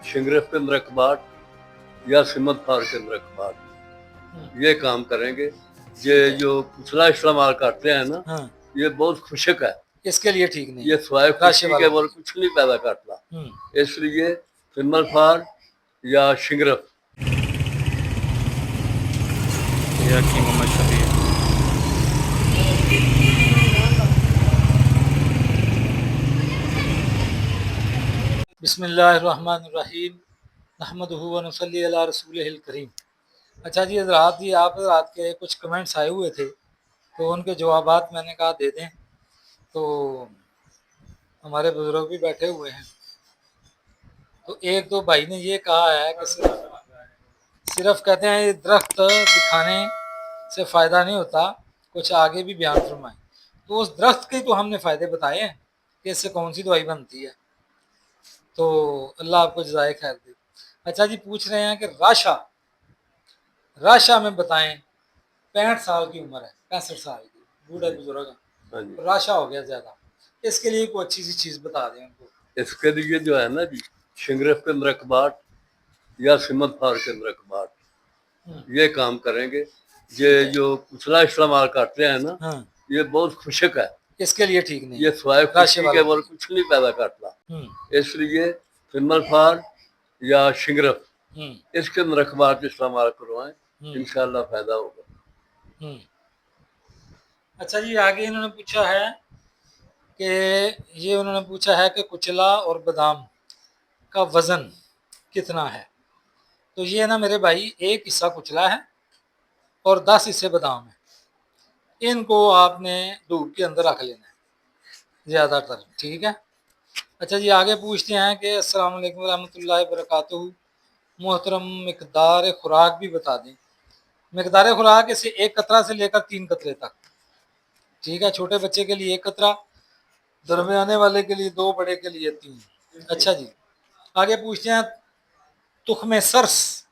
शिंगरफ के नरकबाट या सिमत फार के नरकबाट ये काम करेंगे। ये जो कुचला इस्तेमाल करते हैं ना, हाँ। ये बहुत खुशक है, इसके लिए ठीक नहीं, ये स्वाय राशि खुशी वाला के और कुछ नहीं पैदा करता। हम्म। इसलिए सिमल फार या शिंगरफ या की मोहम्मद शफी बिस्मिल्लाहिर्रहमानिर्रहीम नहमदुहु व नसल्ली अला रसूलिहिल करीम। अच्छा जी हज़रात, ये आप रात के कुछ कमेंट्स आए हुए थे तो उनके जवाबात मैंने कहा दे दें। तो हमारे बुजुर्ग भी बैठे हुए हैं। तो एक तो भाई ने ये कहा है कि सिर्फ कहते हैं ये दरख्त दिखाने से फ़ायदा नहीं होता, कुछ आगे भी बयान फरमाएं। तो उस दरख्त के तो हमने फ़ायदे बताए हैं कि इससे कौन सी दवाई बनती है। तो अल्लाह आपको जज़ाए खैर दे। अच्छा जी, पूछ रहे हैं कि राशा में बताएं, 65 साल की उम्र है, 65 साल की, बूढ़े बुजुर्ग हैं, राशा हो गया ज़्यादा, इसके लिए कोई अच्छी सी चीज़ बता दें उनको। इसके लिए जो है ना जी, शिंगरफ के नरकबाट या सिमत फार के नरकबाट ये काम करेंगे। ये जो कुचला इस्तेमाल करते हैं ना, ये बहुत खुशक है, इसके लिए ठीक नहीं, ये स्वाय खुशी के और कुछ नहीं पैदा करता। इसलिए सिमल फार या शिंगरफ इसके नरकबाट इस्तेमाल करवाएं, इंशाल्लाह फायदा होगा। अच्छा जी, आगे इन्होंने पूछा है कि कुचला और बादाम का वज़न कितना है। तो ये ना मेरे भाई, एक हिस्सा कुचला है और 10 हिस्से बादाम है। इनको आपने धूप के अंदर रख लेना है ज़्यादातर, ठीक है। अच्छा जी, आगे पूछते हैं कि अस्सलाम वालेकुम रहमतुल्लाहि व बरकातुहू, मोहतरम मिकदार खुराक भी बता दें। मिकदार खुराक इसे 1 कतरा से लेकर 3 कतरे तक, ठीक है। छोटे बच्चे के लिए 1 कतरा, दरमियाने वाले के लिए 2, बड़े के लिए 3। अच्छा जी, आगे पूछते हैं तुख्मे सरस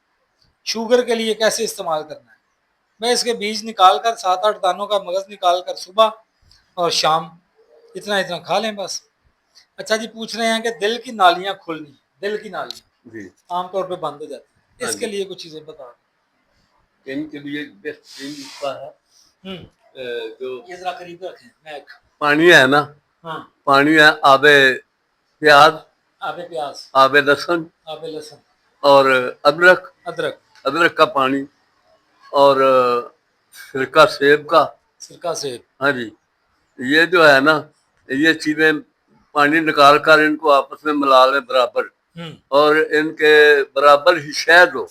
शुगर के लिए कैसे इस्तेमाल करना है। मैं इसके बीज निकाल कर 7-8 दानों का मगज़ निकाल कर सुबह और शाम इतना इतना खा लें बस। अच्छा जी, पूछ रहे हैं कि दिल की नालियाँ खुलनी, दिल की नालियाँ आमतौर पे बंद हो जाती है, इसके लिए कुछ चीज़ें बता दें। इनके लिए बेहतरीन नुस्खा है, जो ये जरा करीब रखें, मैं पानी है ना, हाँ, पानी है, आबे प्याज, आबे लहसुन और अदरक अदरक का पानी और सिरका सेब का, हाँ जी। ये जो है ना, ये चीजें पानी निकाल कर इनको आपस में मिला लें बराबर, और इनके बराबर ही शहद हो।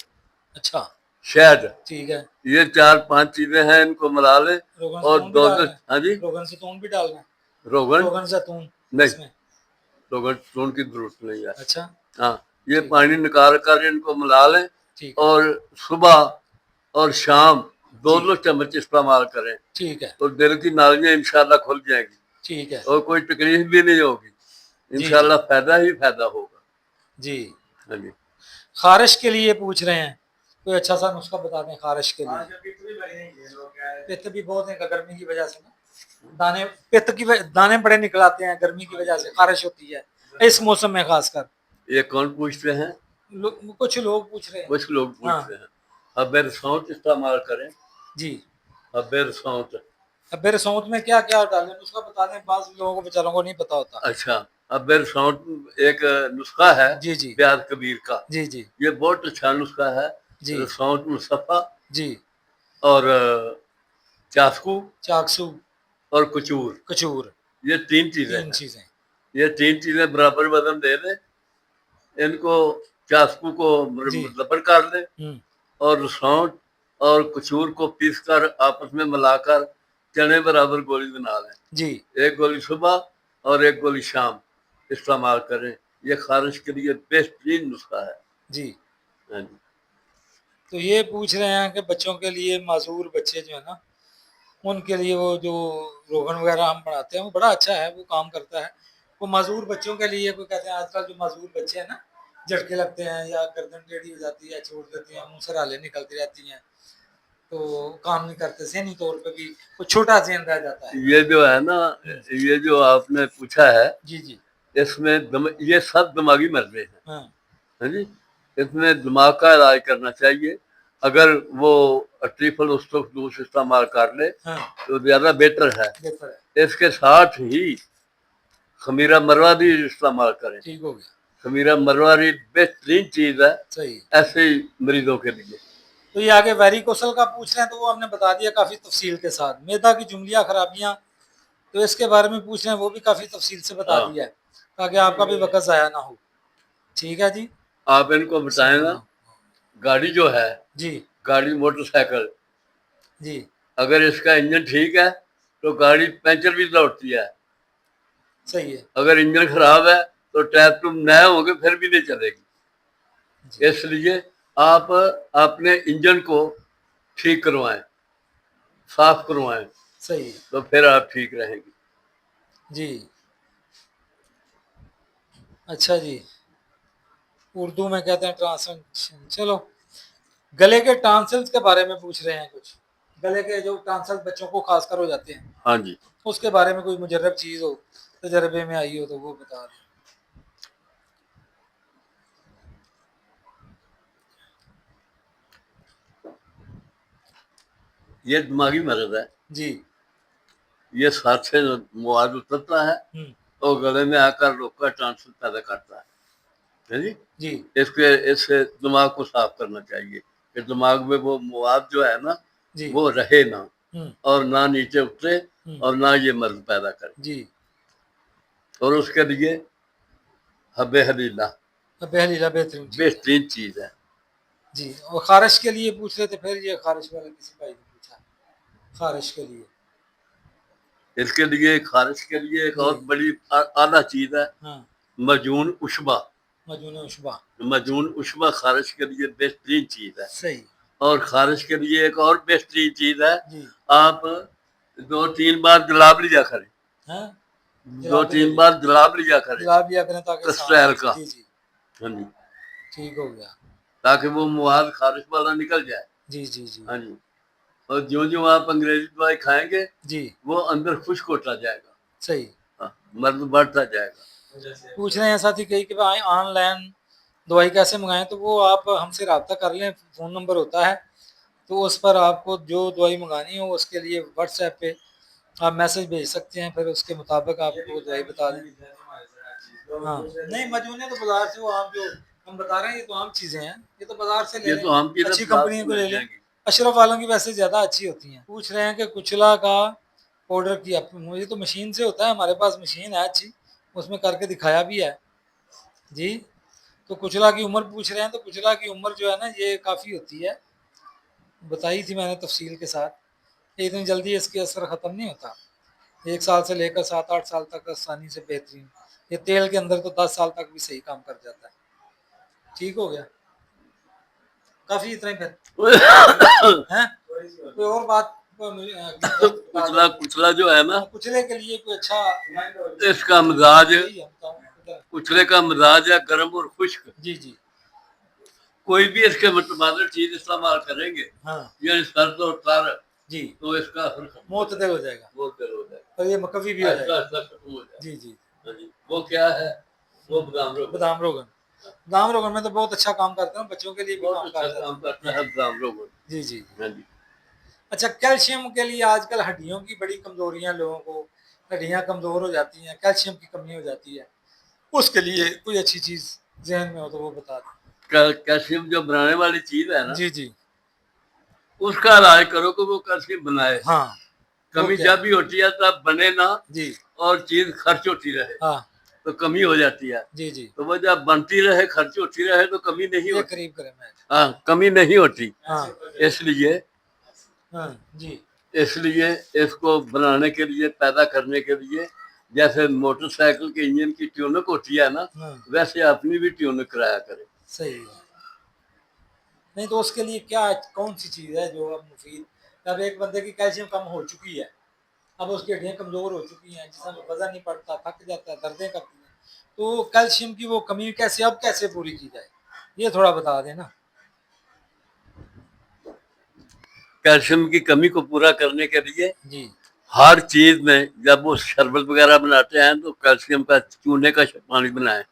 अच्छा, शहद, ठीक है। ये 4-5 चीजें हैं, इनको मिला लें और 2, हाँ जी, रोगन जैतून भी डालना है। रोगन जैतून नहीं, रोगन जैतून की जरूरत नहीं है। अच्छा, हाँ, ये पानी निकाल कर इनको मिला लें और सुबह और शाम दोनों चम्मच इस्तेमाल करें, ठीक है। तो दिल की नालियां इंशाल्लाह खुल जाएंगी, ठीक है, और कोई तकलीफ भी नहीं होगी, इंशाल्लाह फायदा ही फायदा होगा जी। हाँ जी। खारिश के लिए पूछ रहे हैं, कोई अच्छा सा नुस्खा बता दें खारिश के लिए। पित्त भी बहुत है गर्मी की वजह से ना, दाने बड़े निकल आते हैं गर्मी की वजह से, खारिश होती है इस मौसम में खासकर। ये कौन पूछते हैं? कुछ लोग पूछ रहे हैं, कुछ लोग पूछते हैं। अबेर सौंठ इस्तेमाल करें जी। अबेर सौंठ में क्या क्या डालें उसका बता दें, बाज़ लोगों को बेचारों को नहीं पता होता। अच्छा, अबेर सौंठ एक नुस्खा है जी जी, ब्याज कबीर का जी जी, ये बहुत अच्छा नुस्खा है जी। सौंठ मुसफ़ा जी, और चाकसू और कचूर, ये 3 चीजें ये 3 चीजें बराबर वजन दे दें। इनको चाकू को रबड़ कर लें और सौंठ और कचूर को पीस कर आपस में मिलाकर चने बराबर गोली बना लें जी। 1 गोली सुबह और 1 गोली शाम इस्तेमाल करें, ये खारिश के लिए बेहतरीन नुस्खा है जी। हाँ जी। तो ये पूछ रहे हैं कि बच्चों के लिए, माजूर बच्चे जो है ना, उनके लिए वो जो रोगन वगैरह हम बनाते हैं वो बड़ा अच्छा है, वो काम करता है। वो माजूर बच्चों के लिए, कोई कहते हैं आजकल जो माजूर बच्चे हैं ना, झटके लगते हैं या गर्दन टेढ़ी हो जाती है, छोड़ देते हैं, मुंह से रालें निकलती रहती हैं, तो काम नहीं करते, ज़हनी तौर पे भी वो छोटा ज़हन रह जाता है। ये जो है ना, ये जो आपने पूछा है जी जी, इसमें ये सब दिमागी मसले हैं। है जी। इसमें दिमाग का इलाज करना चाहिए। अगर वो ट्रिपल डोज इस्तेमाल कर ले हाँ, तो ज्यादा बेहतर है। बेहतर है। इसके साथ ही खमीरा मरवा भी इस्तेमाल करें। ठीक हो गया, खमीरा मरवा भी बेहतरीन चीज है सही। ऐसे मरीजों के लिए। तो ये आगे वेरिकोसल का पूछ रहे हैं तो वो हमने बता दिया काफ़ी तफसील के साथ। मैदा की जुमलिया खराबियाँ तो इसके बारे में पूछ रहे हैं, वो भी काफ़ी तफसील से बता हाँ। दिया है ताकि आपका भी वक़्त ज़ाया ना हो। ठीक है जी। आप इनको बताएं ना, गाड़ी जो है, जी गाड़ी मोटरसाइकिल, जी अगर इसका इंजन ठीक है तो गाड़ी पंचर भी दौड़ती है। सही है। अगर इंजन खराब है तो टायर तुम नए होंगे फिर भी नहीं चलेगी। जी इसलिए आप अपने इंजन को ठीक करवाएं, साफ करवाएं, सही है। तो फिर आप ठीक रहेंगे। जी अच्छा जी, उर्दू में कहते हैं ट्रांसलेशन। चलो, गले के टॉन्सिल्स के बारे में पूछ रहे हैं कुछ। गले के जो टॉन्सिल्स बच्चों को खासकर हो जाते हैं, हाँ जी। उसके बारे में कोई मुजर्रब चीज़ हो, तजर्बे में आई हो तो वो बता दें। ये दिमागी मर्ज है। जी ये सांस से मवाद उतरता है और गले में आकर रोग का ट्रांसफर पैदा करता है जी। जी इससे दिमाग को साफ करना चाहिए कि दिमाग में वो मवाद जो है ना जी वो रहे ना, और ना नीचे उतरे और ना ये मर्ज पैदा करे जी। और उसके लिए हब्बे हलीला पहली बेहतरीन चीज़ है। बेहतरीन चीज है जी। और खारिश के लिए पूछ रहे थे, फिर ये खारिश वाला किसी भाई ने पूछा, खारिश के लिए। इसके लिए खारिश के लिए एक जी। और बड़ी आला चीज है, हाँ, मजून उशबा। मजून उशबा। मजून उशबा खारिश के लिए बेहतरीन चीज है। सही। और खारिश के लिए एक और बेहतरीन चीज है, जी आप 2-3 बार गुलाब लिया करें। हाँ, 2-3 बार गुलाब लिया करें, गुलाब लिया करें ताकि कस्ट्रैल का। जी जी हाँ जी, ठीक हो गया। ताकि वो मुहाद खारिश वाला निकल जाए। जी जी जी हाँ जी। और जो जो आप अंग्रेजी दवाई खाएंगे जी वो अंदर खुश्क होता जाएगा। सही। हाँ, मर्द बढ़ता जाएगा। पूछ रहे हैं साथी कई कि भाई ऑनलाइन दवाई कैसे मंगाएं, तो वो आप हमसे रब्ता कर लें, फ़ोन नंबर होता है तो उस पर आपको जो दवाई मंगानी हो उसके लिए व्हाट्सएप पे आप मैसेज भेज सकते हैं, फिर उसके मुताबिक आपको दवाई बता दें। हाँ नहीं, मजूने तो बाजार से वो आम जो हम बता रहे हैं ये तो आम चीज़ें हैं, ये तो बाजार से ले ये लें, तो हम की अच्छी बाजार कंपनियों से को मिल ले लें। जाएंगी। अशरफ वालों की वैसे ज़्यादा अच्छी होती हैं। पूछ रहे हैं कि कुचला का पाउडर किया, मुझे तो मशीन से होता है, हमारे पास मशीन है अच्छी, उसमें करके दिखाया भी है जी। तो कुचला की उम्र पूछ रहे हैं, तो कुचला की उम्र जो है ना ये काफ़ी होती है, बताई थी मैंने तफसील के साथ। इतनी जल्दी इसके असर ख़त्म नहीं होता, 1 साल से लेकर 7-8 साल तक आसानी से बेहतरीन। ये तेल के अंदर तो 10 साल तक भी सही काम कर जाता है। ठीक हो गया, काफ़ी इतना ही फिर हैं। कोई और बात कुचला कुचला जो है ना, कुचले के लिए कोई अच्छा इसका मिजाज, यही है, बताओ। कुचले का मिजाज है गर्म और खुश्क। जी जी कोई भी इसके मुतबादल चीज इस्तेमाल करेंगे, हाँ यानी सर्द और तर, जी, तो इसका असर खत्म मोतदल हो जाएगा मुअत्तल हो जाएगा, और ये मकवी भी हो ऐसा जाएगा। ऐसा खत्म हो जाएगा। जी जी। हाँ जी। वो क्या है? वो बादाम रोगन। बादाम रोगन, बादाम रोगन में तो बहुत अच्छा काम करते हैं, बच्चों के लिए भी बहुत काम अच्छा काम करता है बादाम रोगन। जी जी। हाँ जी। अच्छा, कैल्शियम के लिए आजकल हड्डियों की बड़ी कमजोरियां, लोगों को हड्डियां कमजोर हो जाती हैं, कैल्शियम की कमी हो जाती है, उसके लिए कोई अच्छी चीज जहन में हो तो वो बता दें। कैल्शियम जो बनाने वाली चीज है ना, जी जी उसका इलाज करो कि वो कैल्शियम बनाए। हाँ, कमी वो क्या जब भी होती है तब बने ना, जी और चीज खर्च होती रहे हाँ तो कमी हो जाती है। जी जी, तो वो जब बनती रहे, खर्च होती रहे, तो कमी नहीं ये होती। करीब करें मैं। हाँ, कमी नहीं होती। हाँ इसलिए हाँ जी इसलिए इसको बनाने के लिए, पैदा करने के लिए, जैसे मोटरसाइकिल के इंजन की ट्यूनिक होती है ना, हाँ वैसे अपनी भी ट्यूनिक कराया करें। सही है। नहीं तो उसके लिए क्या, कौन सी चीज़ है जो अब मुफीद, अब एक बंदे की कैल्शियम कम हो चुकी है, अब उसकी हड्डियाँ कमज़ोर हो चुकी हैं, जिसमें वजन नहीं पड़ता, थक जाता है, दर्दें करती हैं, तो कैल्शियम की वो कमी कैसे, अब कैसे पूरी की जाए, ये थोड़ा बता दें ना। कैल्शियम की कमी को पूरा करने के लिए जी हर चीज में, जब वो शरबत वगैरह बनाते हैं तो कैल्शियम का चूने का पानी बनाएं,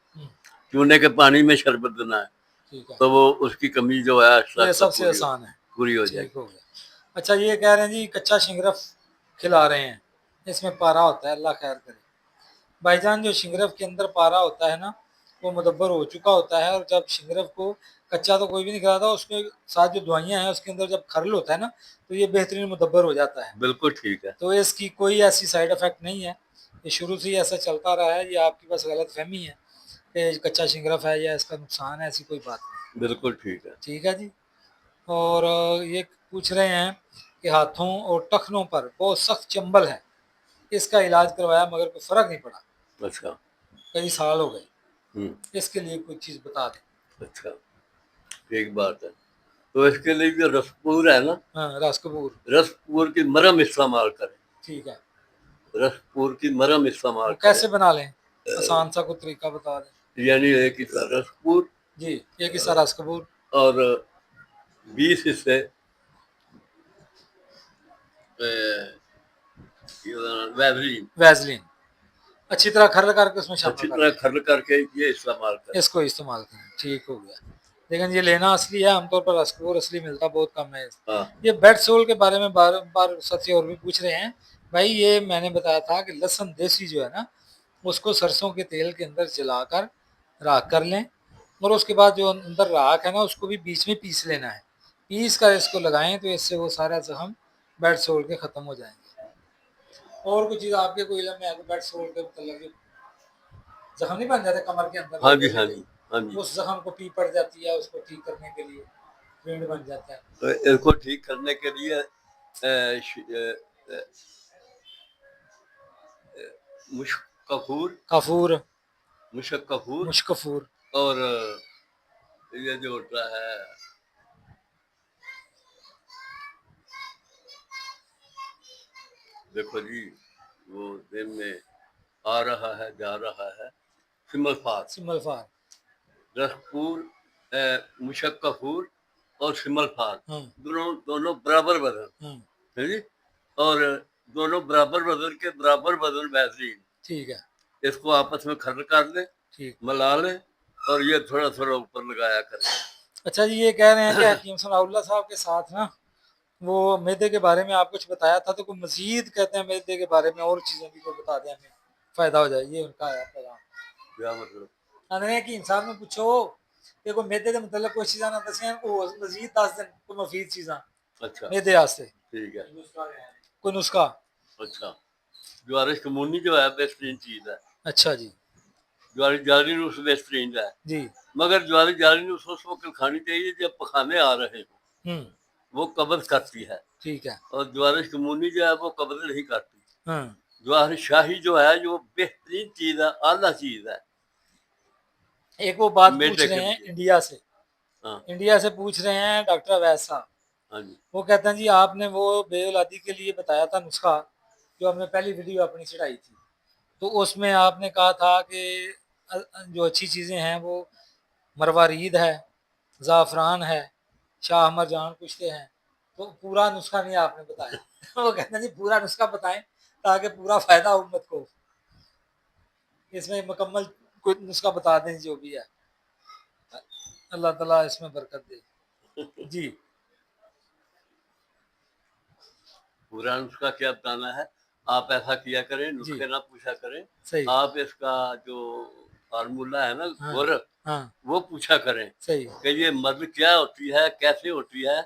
चूने के पानी में शरबत देना है, ठीक है, तो वो उसकी कमी जो है आहिस्ता ये आहिस्ता सबसे पूरी आसान है। पूरी हो ठीक जाएगी। हो गया। अच्छा, ये कह रहे हैं जी कच्चा शिंगरफ खिला रहे हैं, इसमें पारा होता है, अल्लाह खैर करे। भाईजान, जो शिंगरफ के अंदर पारा होता है ना, वो मुदब्बर हो चुका होता है, और जब शिंगरफ को कच्चा तो कोई भी नहीं खिलाता, उसके साथ जो दवाइयाँ हैं उसके अंदर जब खरल होता है ना, तो ये बेहतरीन मुदब्बर हो जाता है। बिल्कुल ठीक है। तो इसकी कोई ऐसी साइड इफेक्ट नहीं है, ये शुरू से ही ऐसा चलता रहा है। ये आपकी बस गलत फहमी है कि कच्चा शिंगरफ है या इसका नुकसान है, ऐसी कोई बात नहीं। बिल्कुल ठीक है। ठीक है जी। और ये पूछ रहे हैं कि हाथों और टखनों पर बहुत सख्त चंबल है, इसका इलाज करवाया मगर कोई फ़र्क नहीं पड़ा, अच्छा। कई साल हो गए, हम्म। इसके लिए कोई चीज़ बता दें। अच्छा, ठीक बात है। तो इसके लिए जो रसपूर है ना, हाँ, रस कपूर। रसपूर की मरहम इस्तेमाल करें। ठीक है, रसपूर की मरहम इस्तेमाल वो करें। कैसे बना लें, आसान सा कोई तरीका बता दें। यानी एक हिस्सा रसपूर जी, एक हिस्सा रस कपूर और 20 हिस्से वैसलीन, वैसलीन अच्छी तरह खरल करके उसमें अच्छी शामिल कर तरह लें, खर्ल करके ये इस्तेमाल करें। इसको इस्तेमाल करें। ठीक हो गया। लेकिन ये लेना असली है, आमतौर पर रस कपूर असली मिलता बहुत कम है। हाँ। ये बेड सोल के बारे में बार बार साथी और भी पूछ रहे हैं। भाई, ये मैंने बताया था कि लहसुन देसी जो है ना, उसको सरसों के तेल के अंदर जलाकर राख कर लें, और उसके बाद जो अंदर राख है ना, उसको भी बीच में पीस लेना है। पीस कर इसको लगाएं तो इससे वो सारा जख्म बेड सोल के ख़त्म हो जाएंगे। और कुछ चीज़ आपके कोई इल्म में है तो बेड सोल के मतलब जख्म नहीं बन जाते कमर के अंदर हाँ जी, लगे हाँ लगे, जी, हाँ जी। उस जख्म को पी पड़ जाती है, उसको ठीक करने के लिए पेंट बन जाता है। तो इसको ठीक करने के लिए मुश्क कपूर, काफूर, मुशक कपूर मुशकफूर। और ये जो होता है देखो जी, वो दिन में आ रहा है जा रहा है सिमल फार, सिमल फार। रसपूर, मुशक कपूर और सिमल फार, हाँ, दोनों दोनों बराबर वजन हाँ, है जी। और दोनों बराबर वजन के बराबर वजन वैसलीन, ठीक है, इसको आपस में खर्ल कर लें, ठीक। मिला लें और ये थोड़ा थोड़ा ऊपर लगाया करें। अच्छा जी, ये कह रहे हैं कि हकीम सनाउल्लाह साहब के साथ ना, वो मैदे के बारे में आप कुछ बताया था, तो कोई मजीद कहते हैं मैदे के बारे में और चीज़ें भी कोई बता दें, हमें फ़ायदा हो जाए। ये उनका है पैगाम। क्या मतलब? कहने कि इंसान में पूछो कि कोई मैदे के मतलब कोई चीज़ां ना दसें, वो मजीद दस दिन कोई मुफीद चीज़ां अच्छा, मैदे वास्ते, ठीक है। कोई नुस्खा। अच्छा, ज्वारिश कमूनी जो है बेहतरीन चीज़ है। अच्छा जी। ज्वारी जारी नुस्ख बेहतरीन है, जी। मगर ज्वारी जारी नुस्ख उस वक्त खानी चाहिए जब पखाने आ रहे हो, हम्म। वो कब्ज करती है। ठीक है। और ज्वारिश कमूनी जो है वो कब्ज नहीं करती। हाँ। ज्वार शाही जो है जो बेहतरीन चीज़ है, आला चीज़ है एक वो बात पूछ मेडे रहे के हैं लिए। इंडिया से, हाँ, इंडिया से पूछ रहे हैं डॉक्टर अवैध साहब। हाँ जी, वो कहते हैं जी आपने वो बेऔलादी के लिए बताया था नुस्खा, जो हमने पहली वीडियो अपनी चढ़ाई थी, तो उसमें आपने कहा था कि जो अच्छी चीज़ें हैं वो मरवारीद है, ज़ाफ़रान है, शाह मरजान कुश्ते हैं, तो पूरा नुस्खा नहीं आपने बताया। वो कहते हैं जी पूरा नुस्खा बताएं ताकि पूरा फ़ायदा उम्मत को, इसमें मुकम्मल कोई नुस्खा बता दें जो भी है, अल्लाह ताला इसमें बरकत दे। जी। पूरा नुस्खा क्या बताना है? आप ऐसा किया करें, जी। नुस्खे ना पूछा करें। सही। आप इसका जो फार्मूला है ना, हाँ, गुर, हाँ, वो पूछा करें सही। कि ये मर्द क्या होती है, कैसे होती है।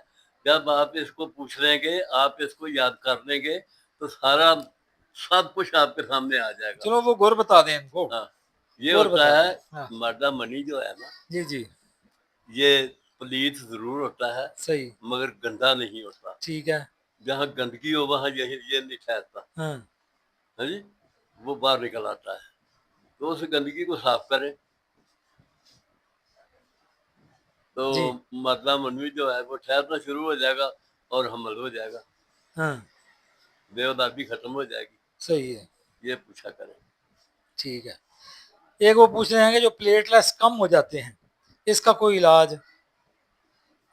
जब आप इसको पूछ लेंगे, आप इसको याद कर लेंगे, तो सारा सब कुछ आपके सामने आ जाएगा। चलो वो गुर बता दें इनको, हाँ, ये गुर होता बता है दें। हाँ। मर्दा मनी जो है ना, जी, जी। ये पलीत जरूर होता है सही। मगर गंदा नहीं होता। ठीक है। जहाँ गंदगी हो वहाँ यही ये नहीं ठहरता हाँ। है जी, वो बाहर निकल आता है। तो उस गंदगी को साफ करें तो जी। मर्दा मनवी जो है वो ठहरना शुरू हो जाएगा और हमल हो जाएगा, हाँ। बेऔलादी खत्म हो जाएगी। सही है। ये पूछा करें। ठीक है। एक वो पूछ रहे हैं कि जो प्लेटलेट्स कम हो जाते हैं, इसका कोई इलाज?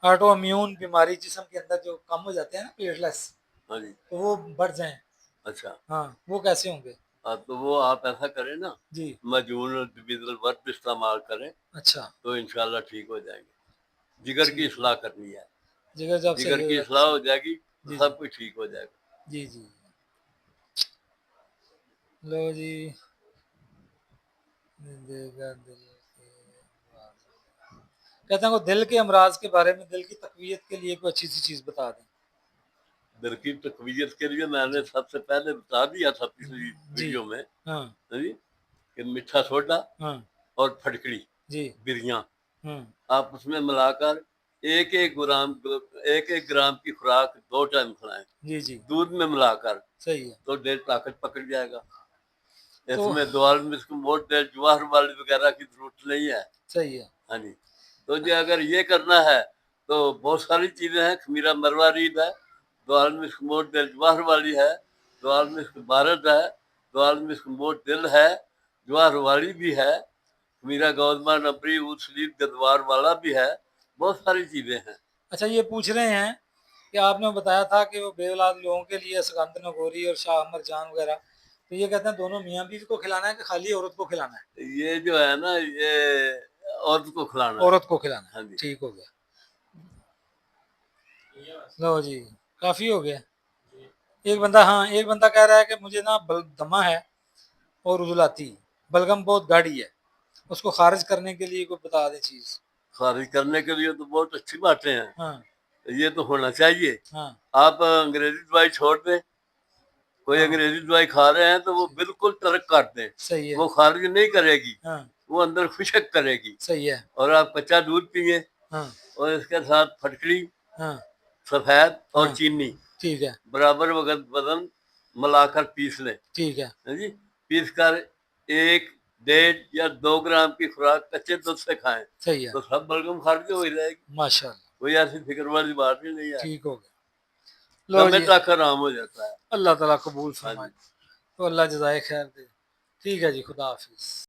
ऑटो इम्यून बीमारी जिस्म के अंदर जो कम हो जाते हैं ना प्लेटलेट्स, हाँ जी। तो वो बढ़ जाएं, अच्छा, हाँ, वो कैसे होंगे? हाँ, तो वो आप ऐसा करें ना, जी। मजून डिविजल वर्क इस्तेमाल करें अच्छा। तो इंशाल्लाह ठीक हो जाएंगे। जिगर की ठीक। इस्लाह करनी है, जिगर जब सही जिगर हो की जाता इस्लाह है। हो जाएगी तो जी जी सब कुछ ठीक हो जाएगा। जी जी। लो जी। देगा दिल के अमराज। कहते हैं को दिल के अमराज के बारे में, दिल की तकवीयत के लिए कोई अच्छी सी चीज बता दें। दिल की तकवीयत के लिए मैंने जी सबसे पहले बता दिया था पिछली जी। वीडियो में, हाँ हाँ जी, कि मीठा सोडा हाँ। और फटकड़ी जी। बिरियां हम्म। आप उसमें मिलाकर एक एक ग्राम की खुराक 2 टाइम खाएं, जी जी। दूध में मिलाकर, सही है। तो डेढ़ ताकत पकड़ जाएगा। तो इसमें दाल में इसको मोट डेढ़ ज्वार वाली वगैरह की जरूरत नहीं है। सही है। हाँ जी, तो जो अगर ये करना है तो बहुत सारी चीजें हैं। खमीरा मरवारीद है, दाल में इसको मोट डेढ़ ज्वार वाली है, दाल में इसको बारद है, दाल में इसको मोट दिल है, ज्वार वाली भी है, खमीरा गौदमा नबरी उछली गदवार वाला भी है। बहुत सारी चीजें हैं। अच्छा, ये पूछ रहे हैं कि आपने बताया था कि वो बेऔलाद लोगों के लिए सिकंदर नगोरी और शाह अमर जान वगैरह, तो ये कहते हैं दोनों मियाँ बीवी को खिलाना है कि खाली औरत को खिलाना है? ये जो है ना, ये औरत को खिलाना है। औरत को खिलाना हाँ है, जी। ठीक हो गया। लो जी, काफी हो गया। एक बंदा, हाँ एक बंदा कह रहा है कि मुझे ना दमा है और उजलाती, बलगम बहुत गाढ़ी है, उसको खारिज करने के लिए कोई बता दे चीज। खारिज करने के लिए तो बहुत अच्छी बातें हैं, हाँ ये तो होना चाहिए। हाँ आप अंग्रेजी दवाई छोड़ दें, कोई हाँ। अंग्रेजी दवाई खा रहे हैं तो वो बिल्कुल तर्क कर दें, सही है। वो खारिज नहीं करेगी, हाँ वो अंदर खुशक करेगी। सही है। और आप कच्चा दूध पिए हाँ और इसके साथ फटकड़ी, हाँ सफेद और हाँ। चीनी ठीक है। बराबर वक्त वजन मिलाकर पीस लें, ठीक है। है जी। पीस कर 1, 1.5 या 2 ग्राम की खुराक कच्चे दूध से खाएं सही है। तो सब बलगम खारिज हो ही जाएगी। माशाल्लाह। कोई ऐसी फिक्र वाली बात ही नहीं है, ठीक हो गया। लो समय जी, तक आराम हो जाता है। अल्लाह ताला कबूल हाँ फरमाए। जी। तो अल्लाह जज़ाए खैर दे। ठीक है जी, खुदा हाफिज़।